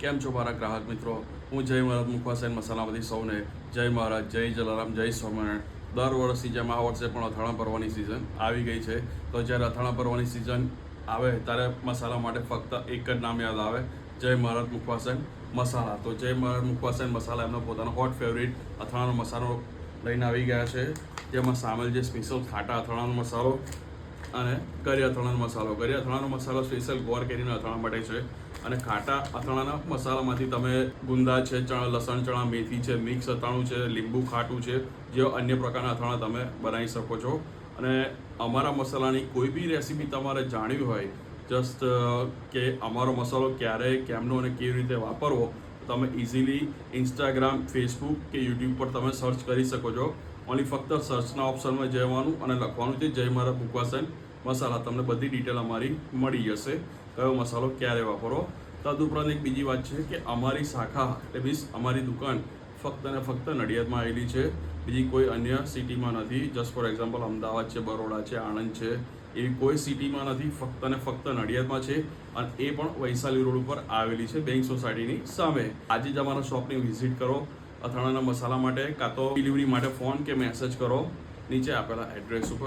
કેમ છો મારા ગ્રાહક મિત્રો? હું જય મહારાજ મુખવાસન મસાલામાંથી સૌને જય મહારાજ, જય જલારામ, જય સ્વામિનારાયણ. દર વર્ષની જેમ આ વર્ષે પણ અથાણા પર્વની સિઝન આવી ગઈ છે. તો જ્યારે અથાણા પર્વની સિઝન આવે ત્યારે મસાલા માટે ફક્ત એક જ નામ યાદ આવે, જય મહારાજ મુખવાસન મસાલા. તો જય મહારાજ મુખવાસન મસાલા એમનો પોતાનો હોટ ફેવરિટ અથાણાનો મસાલો લઈને આવી ગયા છે. જેમાં સામેલ જે સ્પેશિયલ ખાટા અથાણાનો મસાલો અને કરી અથાણાનો મસાલો. કરી અથાણાનો મસાલો સ્પેશિયલ ગોળ કેરીના અથાણા માટે છે. અને ખાટા અથાણાના મસાલામાંથી તમે ગુંદા છે, લસણ ચણા મેથી છે, મિક્સ અથાણું છે, લીંબુ ખાટું છે, જેવા અન્ય પ્રકારના અથાણા તમે બનાવી શકો છો. અને અમારા મસાલાની કોઈ બી રેસીપી તમારે જાણવી હોય, જસ્ટ કે અમારો મસાલો ક્યારે, કેમનો અને કેવી રીતે વાપરવો, તમે ઇઝીલી ઇન્સ્ટાગ્રામ, ફેસબુક કે યુટ્યુબ પર તમે સર્ચ કરી શકો છો. ઓનલી ફક્ત સર્ચના ઓપ્શનમાં જવાનું અને લખવાનું છે જય મહારાજ મુખવાસન મસાલા. તમને બધી ડિટેલ અમારી મળી જશે, કયો મસાલો ક્યારે વાપરો. તદુપરાંત એક બીજી વાત છે કે અમારી શાખા એટલે મીન્સ અમારી દુકાન ફક્ત અને ફક્ત નડિયાદમાં આવેલી છે, બીજી કોઈ અન્ય સિટીમાં નથી. જસ્ટ ફોર એક્ઝામ્પલ અમદાવાદ છે, બરોડા છે, આણંદ છે, એવી કોઈ સિટીમાં નથી, ફક્ત અને ફક્ત નડિયાદમાં છે. અને એ પણ વૈશાલી રોડ ઉપર આવેલી છે, બેંક સોસાયટીની સામે. આજે જ અમારા શોપની વિઝિટ કરો અથાણાના મસાલા માટે, કાં તો ડિલિવરી માટે ફોન કે મેસેજ કરો નીચે આપેલા એડ્રેસ ઉપર.